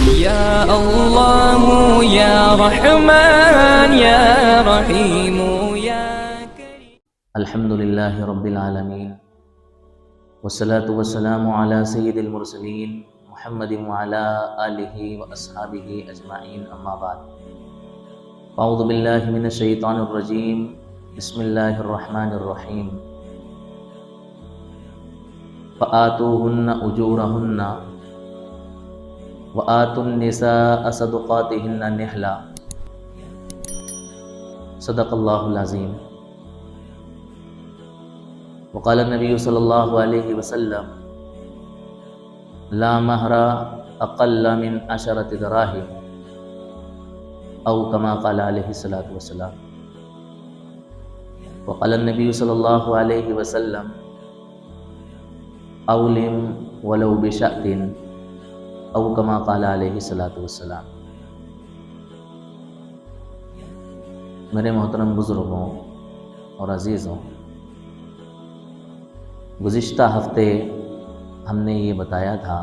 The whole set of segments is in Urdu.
یا اللہ یا رحمان یا رحیم یا کریم۔ الحمدللہ رب العالمین والصلاة والسلام علی سید المرسلین محمد وعلی آلہ واصحابہ اجمعین، اما بعد۔ اعوذ باللہ من الشیطان الرجیم، بسم اللہ الرحمن الرحیم۔ فآتوہن اجورہن وآتوا النساء صدقاتہن نحلا، صدق اللہ العظیم۔ وقال النبی صلی اللہ علیہ وسلم لا مہر اقل من 10 دراہم، او کما قال علیہ الصلاۃ والسلام۔ وقال النبی صلی اللہ علیہ وسلم اولم ولو بشأت، او کما قال علیہ الصلاۃ والسلام۔ میرے محترم بزرگوں اور عزیزوں، گزشتہ ہفتے ہم نے یہ بتایا تھا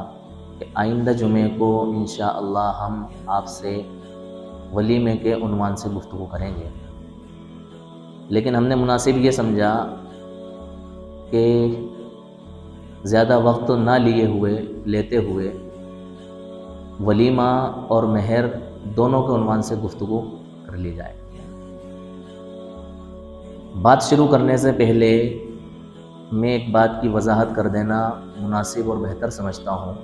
کہ آئندہ جمعے کو انشاءاللہ ہم آپ سے ولیمے کے عنوان سے گفتگو کریں گے، لیکن ہم نے مناسب یہ سمجھا کہ زیادہ وقت نہ لیتے ہوئے ولیمہ اور مہر دونوں کے عنوان سے گفتگو کر لی جائے۔ بات شروع کرنے سے پہلے میں ایک بات کی وضاحت کر دینا مناسب اور بہتر سمجھتا ہوں۔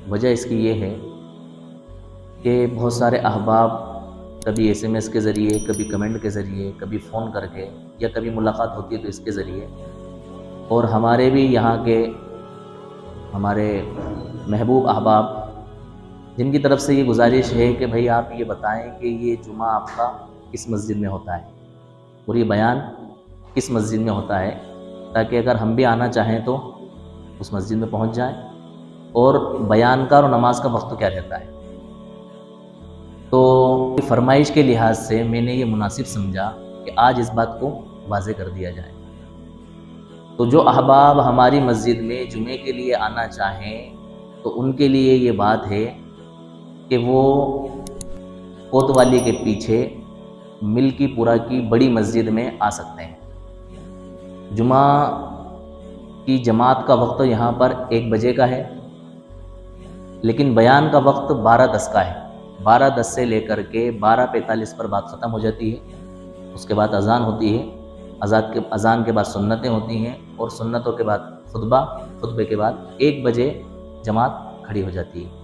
وجہ اس کی یہ ہے کہ بہت سارے احباب کبھی SMS کے ذریعے، کبھی کمنٹ کے ذریعے، کبھی فون کر کے، یا کبھی ملاقات ہوتی ہے تو اس کے ذریعے، اور ہمارے بھی یہاں کے ہمارے محبوب احباب جن کی طرف سے یہ گزارش ہے کہ بھائی آپ یہ بتائیں کہ یہ جمعہ آپ کا کس مسجد میں ہوتا ہے اور یہ بیان کس مسجد میں ہوتا ہے، تاکہ اگر ہم بھی آنا چاہیں تو اس مسجد میں پہنچ جائیں، اور بیان کا اور نماز کا وقت کیا رہتا ہے۔ تو فرمائش کے لحاظ سے میں نے یہ مناسب سمجھا کہ آج اس بات کو واضح کر دیا جائے۔ تو جو احباب ہماری مسجد میں جمعے کے لیے آنا چاہیں تو ان کے لیے یہ بات ہے کہ وہ کوتوالی کے پیچھے ملکی پورہ کی بڑی مسجد میں آ سکتے ہیں۔ جمعہ کی جماعت کا وقت یہاں پر 1 بجے کا ہے، لیکن بیان کا وقت 12:10 کا ہے۔ 12:10 سے لے کر کے 12:45 پر بات ختم ہو جاتی ہے، اس کے بعد اذان ہوتی ہے، اذان کے بعد سنتیں ہوتی ہیں، اور سنتوں کے بعد خطبے کے بعد 1 بجے جماعت کھڑی ہو جاتی ہے۔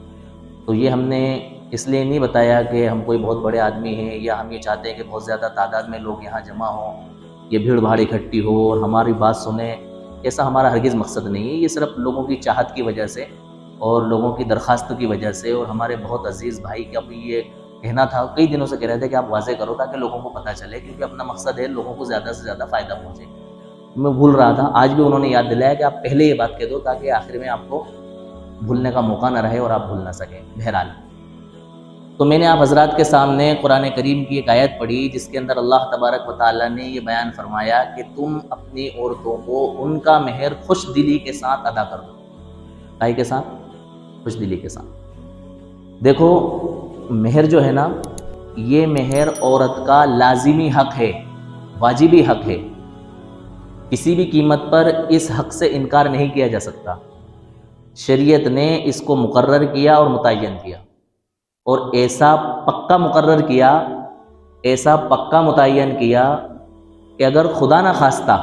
تو یہ ہم نے اس لیے نہیں بتایا کہ ہم کوئی بہت بڑے آدمی ہیں، یا ہم یہ چاہتے ہیں کہ بہت زیادہ تعداد میں لوگ یہاں جمع ہوں، یہ بھیڑ بھاڑ اکٹھی ہو اور ہماری بات سنیں، ایسا ہمارا ہرگز مقصد نہیں ہے۔ یہ صرف لوگوں کی چاہت کی وجہ سے اور لوگوں کی درخواست کی وجہ سے، اور ہمارے بہت عزیز بھائی کا بھی یہ کہنا تھا، کئی دنوں سے کہہ رہے تھے کہ آپ واضح کرو تاکہ لوگوں کو پتہ چلے، کیونکہ اپنا مقصد ہے لوگوں کو زیادہ سے زیادہ فائدہ پہنچے۔ میں بھول رہا تھا، آج بھی انہوں نے یاد دلایا کہ آپ پہلے یہ بات کہہ دو تاکہ آخر میں آپ کو بھولنے کا موقع نہ رہے اور آپ بھول نہ سکیں۔ بہرحال، تو میں نے آپ حضرات کے سامنے قرآن کریم کی ایک آیت پڑھی جس کے اندر اللہ تبارک و تعالیٰ نے یہ بیان فرمایا کہ تم اپنی عورتوں کو ان کا مہر خوش دلی کے ساتھ ادا کر دو۔ کائی کے ساتھ؟ خوش دلی کے ساتھ۔ دیکھو، مہر جو ہے نا، یہ مہر عورت کا لازمی حق ہے، واجبی حق ہے، کسی بھی قیمت پر اس حق سے انکار نہیں کیا جا سکتا۔ شریعت نے اس کو مقرر کیا اور متعین کیا، اور ایسا پکا مقرر کیا، ایسا پکا متعین کیا کہ اگر خدا نہ خواستہ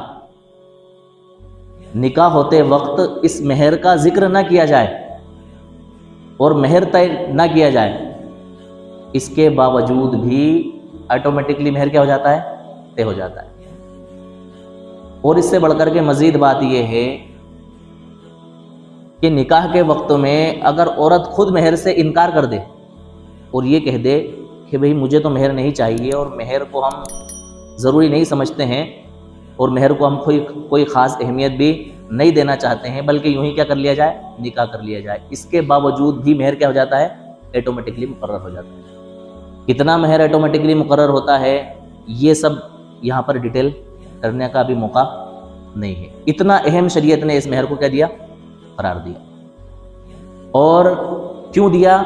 نکاح ہوتے وقت اس مہر کا ذکر نہ کیا جائے اور مہر طے نہ کیا جائے، اس کے باوجود بھی آٹومیٹکلی مہر کیا ہو جاتا ہے؟ طے ہو جاتا ہے۔ اور اس سے بڑھ کر کے مزید بات یہ ہے کہ نکاح کے وقت میں اگر عورت خود مہر سے انکار کر دے اور یہ کہہ دے کہ بھئی مجھے تو مہر نہیں چاہیے، اور مہر کو ہم ضروری نہیں سمجھتے ہیں، اور مہر کو ہم کوئی خاص اہمیت بھی نہیں دینا چاہتے ہیں، بلکہ یوں ہی کیا کر لیا جائے؟ نکاح کر لیا جائے، اس کے باوجود بھی مہر کیا ہو جاتا ہے؟ آٹومیٹکلی مقرر ہو جاتا ہے۔ کتنا مہر آٹومیٹکلی مقرر ہوتا ہے یہ سب یہاں پر ڈیٹیل کرنے کا بھی موقع نہیں ہے۔ اتنا اہم شریعت نے اس مہر کو کیا دیا؟ قرار دیا۔ اور کیوں دیا؟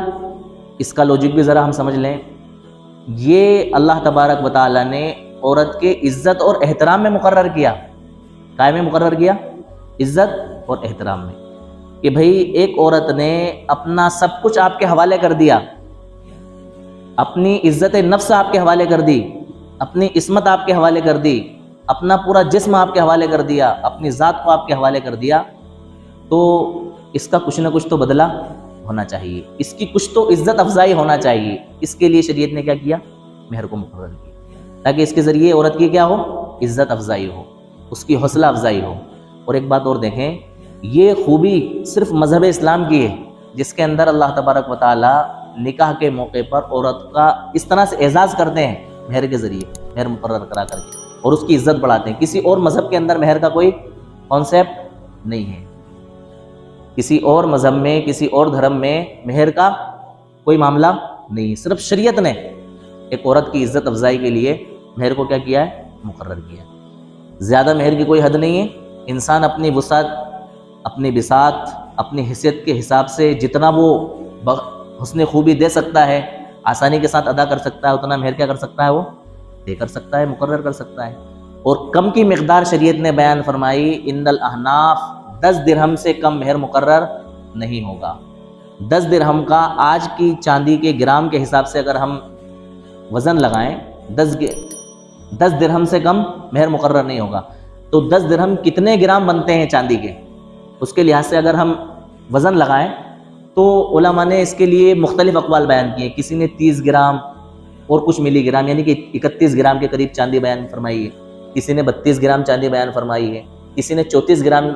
اس کا لاجک بھی ذرا ہم سمجھ لیں. یہ اللہ تبارک و تعالیٰ نے عورت کے عزت اور احترام میں مقرر کیا. کائے میں مقرر کیا؟ عزت اور احترام میں. کہ بھئی ایک عورت نے اپنا سب کچھ آپ کے حوالے کر دیا، اپنی عزت نفس آپ کے حوالے کر دی، اپنی عصمت آپ کے حوالے کر دی، اپنا پورا جسم آپ کے حوالے کر دیا، اپنی ذات کو آپ کے حوالے کر دیا، تو اس کا کچھ نہ کچھ تو بدلہ ہونا چاہیے، اس کی کچھ تو عزت افزائی ہونا چاہیے. اس کے لیے شریعت نے کیا کیا؟ مہر کو مقرر کیا، تاکہ اس کے ذریعے عورت کی کیا ہو؟ عزت افزائی ہو، اس کی حوصلہ افزائی ہو. اور ایک بات اور دیکھیں، یہ خوبی صرف مذہب اسلام کی ہے، جس کے اندر اللہ تبارک و تعالی نکاح کے موقع پر عورت کا اس طرح سے اعزاز کرتے ہیں مہر کے ذریعے، مہر مقرر کرا کر کے، اور اس کی عزت بڑھاتے ہیں. کسی اور مذہب کے اندر مہر کا کوئی کانسیپٹ نہیں ہے. کسی اور مذہب میں، کسی اور دھرم میں مہر کا کوئی معاملہ نہیں. صرف شریعت نے ایک عورت کی عزت افزائی کے لیے مہر کو کیا کیا ہے؟ مقرر کیا. زیادہ مہر کی کوئی حد نہیں ہے. انسان اپنی وسعت، اپنی بساط، اپنی حیثیت کے حساب سے جتنا وہ حسن خوبی دے سکتا ہے، آسانی کے ساتھ ادا کر سکتا ہے، اتنا مہر کیا کر سکتا ہے؟ وہ دے کر سکتا ہے، مقرر کر سکتا ہے. اور کم کی مقدار شریعت نے بیان فرمائی، ان الاحناف 10 درہم سے کم مہر مقرر نہیں ہوگا. 10 درہم کا آج کی چاندی کے گرام کے حساب سے اگر ہم وزن لگائیں، 10 درہم سے کم مہر مقرر نہیں ہوگا. تو 10 درہم کتنے گرام بنتے ہیں چاندی کے، اس کے لحاظ سے اگر ہم وزن لگائیں تو علماء نے اس کے لیے مختلف اقوال بیان کیے. کسی نے 30 گرام اور کچھ ملی گرام یعنی کہ 31 گرام کے قریب چاندی بیان فرمائی ہے. کسی نے 32 گرام چاندی بیان فرمائی ہے. کسی نے 34 گرام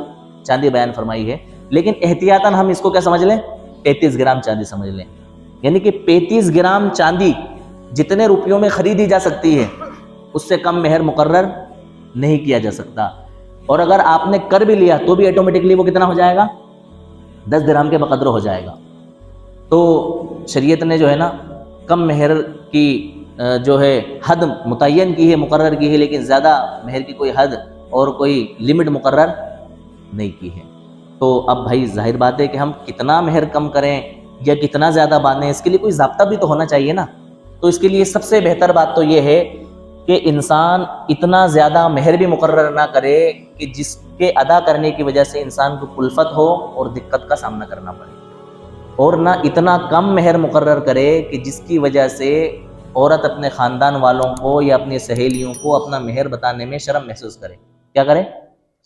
چاندی بیان فرمائی ہے. لیکن احتیاطاً ہم اس کو کیا سمجھ لیں؟ 35 گرام چاندی سمجھ لیں. یعنی کہ 35 گرام چاندی جتنے روپیوں میں خریدی جا سکتی ہے، اس سے کم مہر مقرر نہیں کیا جا سکتا. اور اگر آپ نے کر بھی لیا تو بھی آٹومیٹکلی وہ کتنا ہو جائے گا؟ 10 درہم کے بقدر ہو جائے گا. تو شریعت نے جو ہے نا کم مہر کی جو ہے حد متعین کی ہے، مقرر کی ہے، لیکن زیادہ مہر کی کوئی حد اور کوئی لمٹ مقرر نہیں کی ہے. تو اب بھائی ظاہر بات ہے کہ ہم کتنا مہر کم کریں یا کتنا زیادہ باندھیں، اس کے لیے کوئی ضابطہ بھی تو ہونا چاہیے نا. تو اس کے لیے سب سے بہتر بات تو یہ ہے کہ انسان اتنا زیادہ مہر بھی مقرر نہ کرے کہ جس کے ادا کرنے کی وجہ سے انسان کو کلفت ہو اور دقت کا سامنا کرنا پڑے، اور نہ اتنا کم مہر مقرر کرے کہ جس کی وجہ سے عورت اپنے خاندان والوں کو یا اپنی سہیلیوں کو اپنا مہر بتانے میں شرم محسوس کرے. کیا کرے؟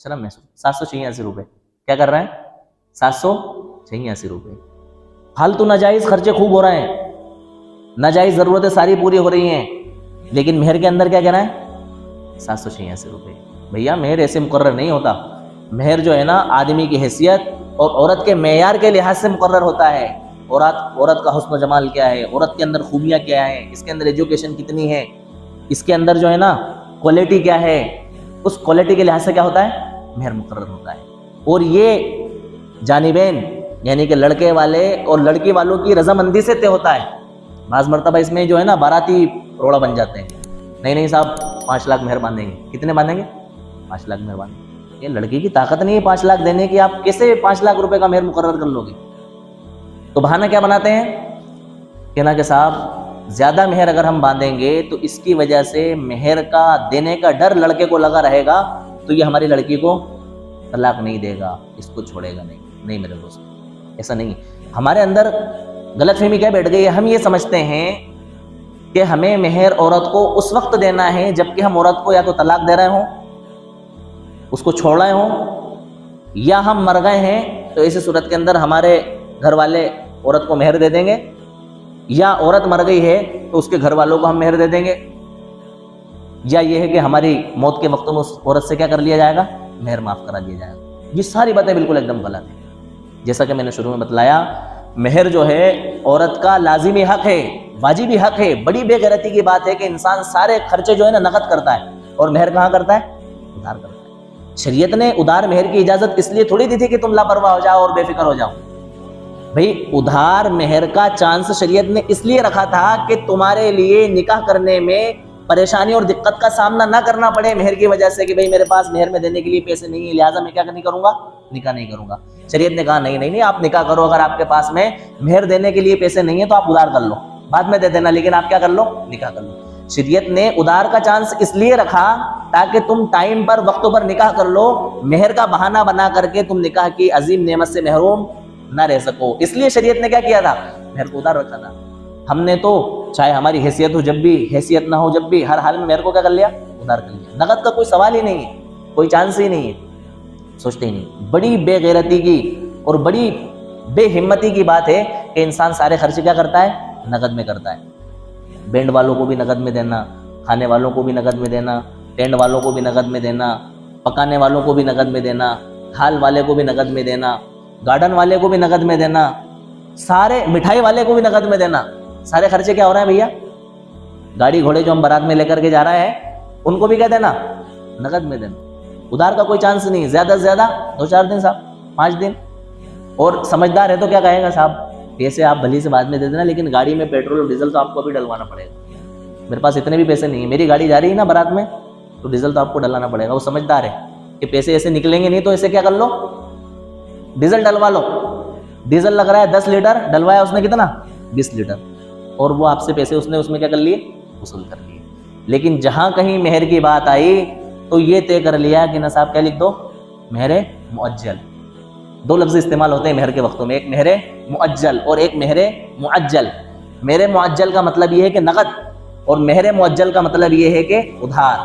شرم محسوس. 786 روپے کیا کر رہے ہیں؟ 786 روپے. فالتو ناجائز خرچے خوب ہو رہے ہیں، ناجائز ضرورتیں ساری پوری ہو رہی ہیں، لیکن مہر کے اندر کیا کہنا ہے؟ 786 روپے. بھیا مہر ایسے مقرر نہیں ہوتا. مہر جو ہے نا آدمی کی حیثیت اور عورت کے معیار کے لحاظ سے مقرر ہوتا ہے. عورت کا حسن و جمال کیا ہے، عورت کے اندر خوبیاں کیا ہیں، اس کے اندر ایجوکیشن کتنی ہے، اس کے اندر جو ہے نا کوالٹی کیا ہے، اس کوالٹی کے لحاظ سے کیا ہوتا ہے؟ مہر مقرر ہوتا ہے. اور یہ جانبین یعنی کہ لڑکے والے اور لڑکی والوں کی رضامندی سے طے ہوتا ہے. بعض مرتبہ اس میں جو ہے نا باراتی روڑا بن جاتے ہیں. نہیں صاحب 5 لاکھ مہر باندھیں گے. کتنے باندھیں گے؟ 5 لاکھ مہر باندھیں گے. یہ لڑکی کی طاقت نہیں ہے 5 لاکھ دینے کی. آپ کیسے 5 لاکھ روپے کا مہر مقرر کر لو گے؟ تو بہانہ کیا بناتے ہیں کہ نا کہ صاحب زیادہ مہر اگر ہم باندھیں گے تو اس کی وجہ سے مہر کا دینے کا ڈر لڑکے کو لگا رہے گا، تو یہ ہماری لڑکی کو طلاق نہیں دے گا، اس کو چھوڑے گا نہیں میرے دوست. ایسا نہیں. ہمارے اندر غلط فہمی کیا بیٹھ گئی ہے؟ ہم یہ سمجھتے ہیں کہ ہمیں مہر عورت کو اس وقت دینا ہے جبکہ ہم عورت کو یا تو طلاق دے رہے ہوں، اس کو چھوڑ رہے ہوں، یا ہم مر گئے ہیں. تو ایسی صورت کے اندر ہمارے گھر والے عورت کو مہر دے دیں گے، یا عورت مر گئی ہے تو اس کے گھر والوں کو ہم مہر دے دیں گے، یا یہ ہے کہ ہماری موت کے وقت میں اس عورت سے کیا کر لیا جائے گا؟ مہر معاف کرا دیا جائے گا. یہ ساری باتیں بالکل ایک دم غلط ہیں. جیسا کہ میں نے شروع میں بتلایا، مہر جو ہے عورت کا لازمی حق ہے، واجبی حق ہے. بڑی بے غیرتی کی بات ہے کہ انسان سارے خرچے جو ہے نا نقد کرتا ہے اور مہر کہاں کرتا ہے؟ ادھار کرتا ہے. شریعت نے ادھار مہر کی اجازت اس لیے تھوڑی دی تھی کہ تم لاپرواہ ہو جاؤ اور بے فکر ہو جاؤ. بھئی ادھار مہر کا چانس شریعت نے اس لیے رکھا تھا کہ تمہارے لیے نکاح کرنے میں پریشانی اور دقت کا سامنا نہ کرنا پڑے مہر کی وجہ سے، کہ بھئی میرے پاس مہر میں دینے کے لیے پیسے نہیں ہیں، لہٰذا میں کیا نہیں کروں گا؟ نکاح نہیں کروں گا. شریعت نے کہا نہیں نہیں نہیں، آپ نکاح کرو، اگر آپ کے پاس میں مہر دینے کے لیے پیسے نہیں ہیں تو آپ ادھار کر لو، بعد میں دے دینا، لیکن آپ کیا کر لو؟ نکاح کر لو۔ شریعت نے ادھار کا چانس اس لیے رکھا تاکہ تم ٹائم پر وقتوں پر نکاح کر لو، مہر کا بہانہ بنا کر کے تم نکاح کی عظیم نعمت سے محروم نہ رہ سکو۔ اس لیے شریعت نے کیا کیا تھا؟ مہر کو ادھار رکھا تھا۔ ہم نے تو چاہے ہماری حیثیت ہو جب بھی، حیثیت نہ ہو جب بھی، ہر حال میں مہر کو کیا کر لیا؟ ادھار کر لیا۔ نقد کا کوئی سوال ہی نہیں ہے، کوئی چانس ہی نہیں ہے، سوچتے ہی نہیں۔ بڑی بے غیرتی کی اور بڑی بے ہمتی کی بات ہے کہ انسان سارے خرچے کیا کرتا ہے؟ نقد میں کرتا ہے۔ بینڈ والوں کو بھی نقد میں دینا، کھانے والوں کو بھی نقد میں دینا، ٹینٹ والوں کو بھی نقد میں دینا، پکانے والوں کو بھی نقد میں دینا، ہال والے کو بھی نقد میں دینا، گارڈن والے کو بھی نقد میں دینا، سارے مٹھائی والے کو بھی نقد میں دینا۔ سارے خرچے کیا ہو رہے ہیں بھیا؟ گاڑی گھوڑے جو ہم بارات میں لے کر کے جا رہے ہیں ان کو بھی کیا دینا؟ نقد میں دینا۔ ادھار کا کوئی چانس نہیں، زیادہ سے زیادہ 2-4 دن صاحب، 5 دن۔ اور سمجھدار ہے تو کیا کہے گا؟ صاحب پیسے آپ بھلی سے بعد میں دے دینا، لیکن گاڑی میں پیٹرول اور ڈیزل تو آپ کو بھی ڈلوانا پڑے گا۔ میرے پاس اتنے بھی پیسے نہیں ہیں، میری گاڑی جا رہی ہے نا بارات میں تو ڈیزل تو آپ کو ڈلوانا پڑے گا۔ وہ سمجھدار ہے کہ پیسے ایسے نکلیں گے نہیں، تو ایسے کیا کر لو؟ ڈیزل ڈلوا لو۔ ڈیزل لگ رہا ہے 10 لیٹر، ڈلوایا اس نے کتنا؟ 20 لیٹر، اور وہ آپ سے پیسے اس میں کیا کر لیے؟ وصول کر لیے۔ لیکن جہاں کہیں مہر کی بات آئی تو یہ طے کر لیا کہ نا صاحب کیا لکھ دو؟ مہر مؤجل۔ 2 لفظ استعمال ہوتے ہیں مہر کے وقتوں میں، ایک مہر مؤجل اور ایک مہر معجل۔ مہر معجل کا مطلب یہ ہے کہ نقد، اور مہر معجل کا مطلب یہ ہے کہ ادھار۔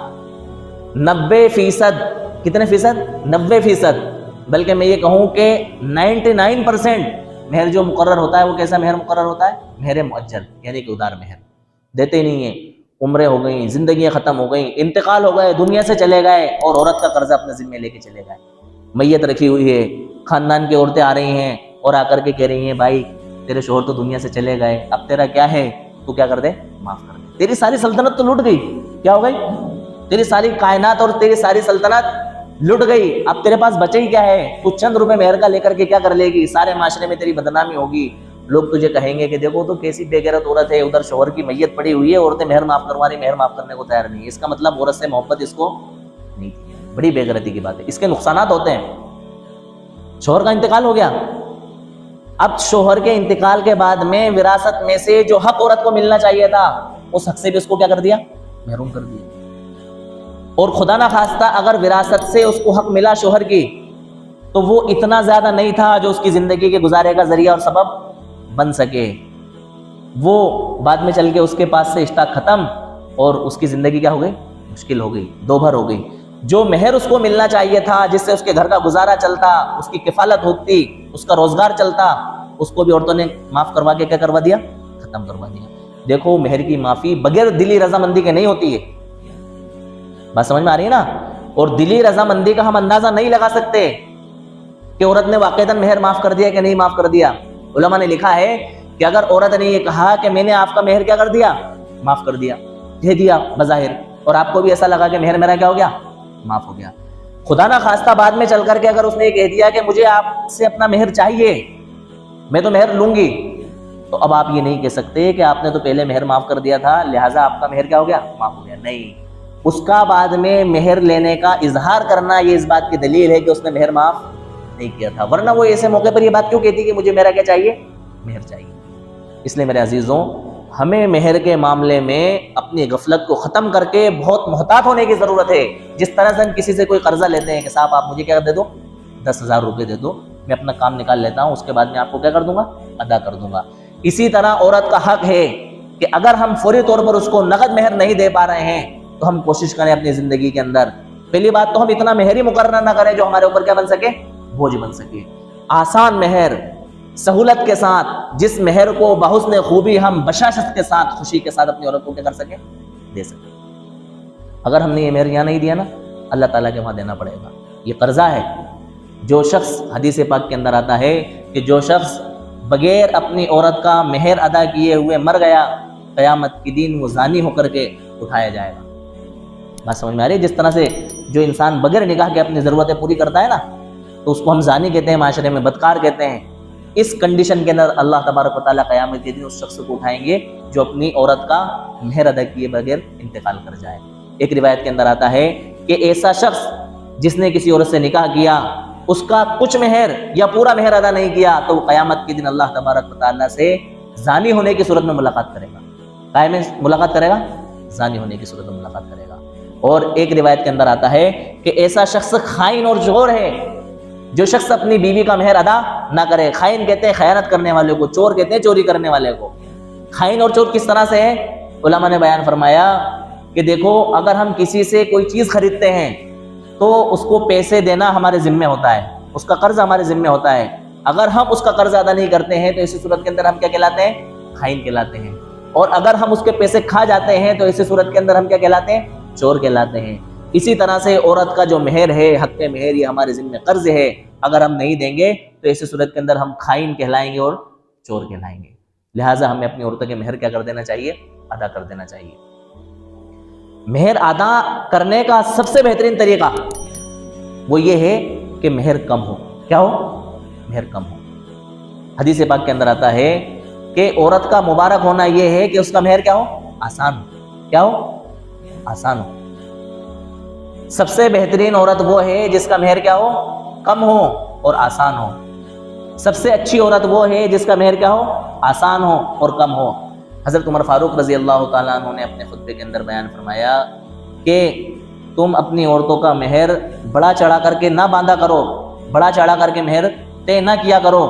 90%، کتنے فیصد؟ 90%، بلکہ میں یہ کہوں کہ 99% مہر جو مقرر ہوتا ہے وہ کیسا مہر مقرر ہوتا ہے؟ مہر معجل، یعنی کہ ادھار مہر۔ دیتے نہیں ہیں، عمریں ہو گئیں، زندگیاں ختم ہو گئیں، انتقال ہو گئے، دنیا سے چلے گئے، اور عورت کا قرضہ اپنے ذمہ لے کے چلے گئے، میت رکھی ہوئی ہے، خاندان کی عورتیں آ رہی ہیں اور آ کر کے کہہ رہی ہیں بھائی تیرے شوہر تو دنیا سے چلے گئے، اب تیرا کیا ہے؟ تو کیا کر دے؟ معاف کر دے۔ تیری ساری سلطنت تو لٹ گئی، کیا ہو گئی؟ تیری ساری کائنات اور تیری ساری سلطنت لٹ گئی، اب تیرے پاس بچے ہی کیا ہے؟ تو چند روپے مہر کا لے کر کے کیا کر لے گی؟ سارے معاشرے میں تیری بدنامی ہوگی، لوگ تجھے کہیں گے کہ دیکھو تو کیسی بے غیرت عورت ہے، ادھر شوہر کی میت پڑی ہوئی ہے، عورتیں مہر معاف کروا رہی، مہر معاف کرنے کو تیار نہیں ہے۔ اس کا مطلب عورت سے محبت اس کو نہیں تھی۔ بڑی بے غیرتی کی بات ہے۔ اس کے نقصانات ہوتے ہیں۔ شوہر کا انتقال ہو گیا، اب شوہر کے انتقال کے بعد میں وراثت میں سے جو حق عورت کو ملنا چاہیے تھا اس حق سے بھی اس کو کیا کر دیا؟ محروم کر دیا۔ اور خدا نہ خواستہ اگر وراثت سے اس کو حق ملا شوہر کی تو وہ اتنا زیادہ نہیں تھا جو اس کی زندگی کے گزارے کا ذریعہ اور سبب بن سکے، وہ بعد میں چل کے اس کے پاس سے اشتاق ختم اور اس کی زندگی کیا ہو گئی؟ مشکل ہو گئی، دوبھر ہو گئی۔ جو مہر اس کو ملنا چاہیے تھا، جس سے اس کے گھر کا گزارا چلتا، اس کی کفالت ہوتی، اس کا روزگار چلتا، اس کو بھی عورتوں نے معاف کروا کے کیا کروا دیا؟ ختم کروا دیا۔ دیکھو مہر کی معافی بغیر دلی رضامندی کے نہیں ہوتی ہے، بات سمجھ میں آ رہی ہے نا؟ اور دلی رضامندی کا ہم اندازہ نہیں لگا سکتے کہ عورت نے واقعتاً مہر معاف کر دیا کہ نہیں معاف کر دیا۔ علماء نے لکھا ہے کہ اگر عورت نے یہ کہا کہ میں نے آپ کا مہر کیا کر دیا؟ معاف کر دیا، دے دیا بظاہر، اور آپ کو بھی ایسا لگا کہ مہر میرا کیا ہو گیا؟ معاف ہو گیا، خدا نہ خواستہ بعد میں چل کر کے اگر اس نے یہ کہہ دیا کہ مجھے آپ سے اپنا مہر چاہیے، میں تو مہر لوں گی، تو اب آپ یہ نہیں کہہ سکتے کہ آپ نے تو پہلے مہر معاف کر دیا تھا لہٰذا آپ کا مہر کیا ہو گیا؟ معاف ہو گیا۔ نہیں، اس کا بعد میں مہر لینے کا اظہار کرنا یہ اس بات کی دلیل ہے کہ اس نے مہر معاف نہیں کیا تھا، ورنہ وہ ایسے موقع پر یہ بات کیوں کہتی کہ مجھے میرا کیا چاہیے؟ مہر چاہیے۔ اس لیے میرے عزیزوں، ہمیں مہر کے معاملے میں اپنی غفلت کو ختم کر کے بہت محتاط ہونے کی ضرورت ہے۔ جس طرح سے ہم کسی سے کوئی قرضہ لیتے ہیں کہ صاحب آپ مجھے کیا دے دو؟ 10,000 روپے دے دو، میں اپنا کام نکال لیتا ہوں، اس کے بعد میں آپ کو کیا کر دوں گا؟ ادا کر دوں گا۔ اسی طرح عورت کا حق ہے کہ اگر ہم فوری طور پر اس کو نقد مہر نہیں دے پا رہے ہیں تو ہم کوشش کریں اپنی زندگی کے اندر، پہلی بات تو ہم اتنا مہر ہی مقرر نہ کریں جو ہمارے اوپر کیا بن سکے؟ بوجھ بن سکے۔ آسان مہر، سہولت کے ساتھ، جس مہر کو بحسن خوبی ہم بشاشت کے ساتھ، خوشی کے ساتھ اپنی عورت کو کیا کر سکیں؟ دے سکیں۔ اگر ہم نے یہ مہر یہاں نہیں دیا نا، اللہ تعالیٰ کے وہاں دینا پڑے گا۔ یہ قرضہ ہے۔ جو شخص، حدیث پاک کے اندر آتا ہے کہ جو شخص بغیر اپنی عورت کا مہر ادا کیے ہوئے مر گیا، قیامت کے دن وہ زانی ہو کر کے اٹھایا جائے گا۔ بات سمجھ میں آ رہی ہے؟ جس طرح سے جو انسان بغیر نکاح کے اپنی ضرورتیں پوری کرتا ہے نا، تو اس کو ہم زانی کہتے ہیں، معاشرے میں بدکار کہتے ہیں۔ اس کنڈیشن کے اندر اللہ تبارک و تعالیٰ قیامت کے دن اس شخص کو اٹھائیں گے جو اپنی عورت کا مہر ادا کیے بغیر انتقال کر جائے۔ ایک روایت کے اندر آتا ہے کہ ایسا شخص جس نے کسی عورت سے نکاح کیا، اس کا کچھ مہر یا پورا مہر ادا نہیں کیا تو وہ قیامت کے دن اللہ تبارک و تعالیٰ سے زانی ہونے کی صورت میں ملاقات کرے گا. قائم ملاقات کرے گا، زانی ہونے کی صورت میں ملاقات کرے گا. اور ایک روایت کے اندر آتا ہے کہ ایسا شخص خائن اور چور ہے جو شخص اپنی بیوی کا مہر ادا نہ کرے. خائن کہتے ہیں خیانت کرنے والے کو، چور کہتے ہیں چوری کرنے والے کو. خائن اور چور کس طرح سے ہے؟ علماء نے بیان فرمایا کہ دیکھو، اگر ہم کسی سے کوئی چیز خریدتے ہیں تو اس کو پیسے دینا ہمارے ذمہ ہوتا ہے، اس کا قرض ہمارے ذمہ ہوتا ہے. اگر ہم اس کا قرض ادا نہیں کرتے ہیں تو اسی صورت کے اندر ہم کیا کہلاتے ہیں؟ خائن کہلاتے ہیں. اور اگر ہم اس کے پیسے کھا جاتے ہیں تو اسی صورت کے اندر ہم کیا کہلاتے ہیں؟ چور کہلاتے ہیں. اسی طرح سے عورت کا جو مہر ہے، حق مہر، یہ ہمارے ذمہ قرض ہے. اگر ہم نہیں دیں گے تو اسی صورت کے اندر ہم خائن کہلائیں گے اور چور کہلائیں گے. لہٰذا ہمیں اپنی عورتوں کے مہر کیا کر دینا چاہیے؟ ادا کر دینا چاہیے. مہر ادا کرنے کا سب سے بہترین طریقہ وہ یہ ہے کہ مہر کم ہو. کیا ہو؟ مہر کم ہو. حدیث پاک کے اندر آتا ہے کہ عورت کا مبارک ہونا یہ ہے کہ اس کا مہر کیا ہو؟ آسان ہو. کیا ہو؟ آسان ہو. سب سے بہترین عورت وہ ہے جس کا مہر کیا ہو؟ کم ہو اور آسان ہو. سب سے اچھی عورت وہ ہے جس کا مہر کیا ہو؟ آسان ہو اور کم ہو. حضرت عمر فاروق رضی اللہ تعالیٰ عنہ نے اپنے خطبے کے اندر بیان فرمایا کہ تم اپنی عورتوں کا مہر بڑا چڑھا کر کے نہ باندھا کرو، بڑا چڑھا کر کے مہر طے نہ کیا کرو.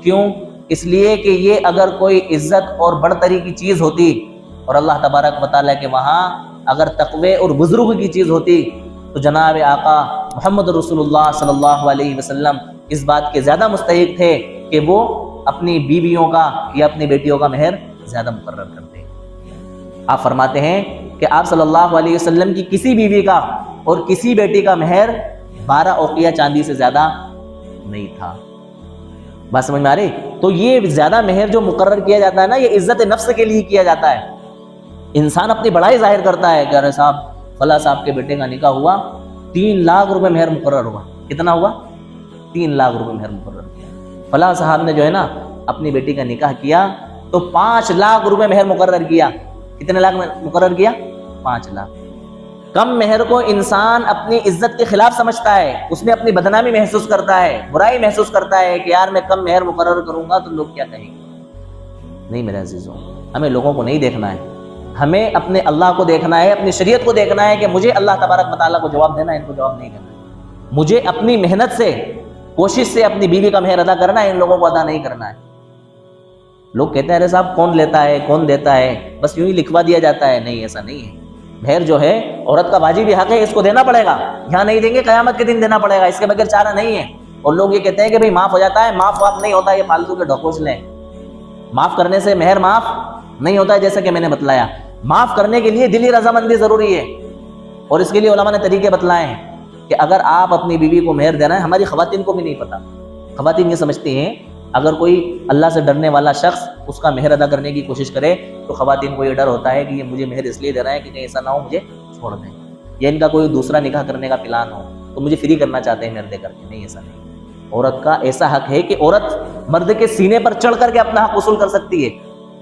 کیوں؟ اس لیے کہ یہ اگر کوئی عزت اور برتری کی چیز ہوتی اور اللہ تبارک و تعالیٰ کے وہاں اگر تقوی اور بزرگ کی چیز ہوتی تو جناب آقا محمد رسول اللہ صلی اللہ علیہ وسلم اس بات کے زیادہ مستحق تھے کہ وہ اپنی بیویوں کا یا اپنی بیٹیوں کا مہر زیادہ مقرر کرتے. آپ فرماتے ہیں کہ آپ صلی اللہ علیہ وسلم کی کسی بیوی کا اور کسی بیٹی کا مہر 12 اوقیہ چاندی سے زیادہ نہیں تھا. بات سمجھ میں آ رہی؟ تو یہ زیادہ مہر جو مقرر کیا جاتا ہے نا، یہ عزت نفس کے لیے کیا جاتا ہے. انسان اپنی بڑائی ظاہر کرتا ہے کہ ارے صاحب فلاں صاحب کے بیٹے کا نکاح ہوا، 3 لاکھ روپے مہر مقرر ہوا. کتنا ہوا؟ 3 لاکھ روپے مہر مقرر کیا. فلاں صاحب نے جو ہے نا اپنی بیٹی کا نکاح کیا تو 5 لاکھ روپے مہر مقرر کیا. کتنے لاکھ مقرر کیا؟ 5 لاکھ. کم مہر کو انسان اپنی عزت کے خلاف سمجھتا ہے، اس میں اپنی بدنامی محسوس کرتا ہے، برائی محسوس کرتا ہے کہ یار میں کم مہر مقرر کروں گا تو لوگ کیا کہیں گے. نہیں میرے عزیزوں، ہمیں لوگوں کو نہیں دیکھنا ہے، ہمیں اپنے اللہ کو دیکھنا ہے، اپنی شریعت کو دیکھنا ہے کہ مجھے اللہ تبارک و تعالیٰ کو جواب دینا ہے، ان کو جواب نہیں دینا ہے. مجھے اپنی محنت سے، کوشش سے اپنی بیوی کا مہر ادا کرنا ہے، ان لوگوں کو ادا نہیں کرنا ہے. لوگ کہتے ہیں ارے صاحب کون لیتا ہے، کون دیتا ہے، بس یوں ہی لکھوا دیا جاتا ہے. نہیں، ایسا نہیں ہے. مہر جو ہے عورت کا واجبی حق ہے، اس کو دینا پڑے گا. یہاں نہیں دیں گے، قیامت کے دن دینا پڑے گا، اس کے بغیر چارہ نہیں ہے. اور لوگ یہ کہتے ہیں کہ بھئی معاف ہو جاتا ہے، معاف نہیں ہوتا، یہ فالتو کے ڈھکوس لیں. معاف کرنے سے مہر معاف نہیں ہوتا ہے، جیسا کہ میں نے بتلایا. معاف کرنے کے لیے دلی رضامندی ضروری ہے، اور اس کے لیے علماء نے طریقے بتلائے ہیں کہ اگر آپ اپنی بیوی کو مہر دینا ہے. ہماری خواتین کو بھی نہیں پتا. خواتین یہ سمجھتی ہیں اگر کوئی اللہ سے ڈرنے والا شخص اس کا مہر ادا کرنے کی کوشش کرے تو خواتین کو یہ ڈر ہوتا ہے کہ یہ مجھے مہر اس لیے دے رہا ہے کہ کہیں ایسا نہ ہو مجھے چھوڑ دیں، یا ان کا کوئی دوسرا نکاح کرنے کا پلان ہو تو مجھے فری کرنا چاہتے ہیں مہر دے کر کے. نہیں، ایسا نہیں. عورت کا ایسا حق ہے کہ عورت مرد کے سینے پر چڑھ کر کے اپنا حق وصول کر سکتی ہے.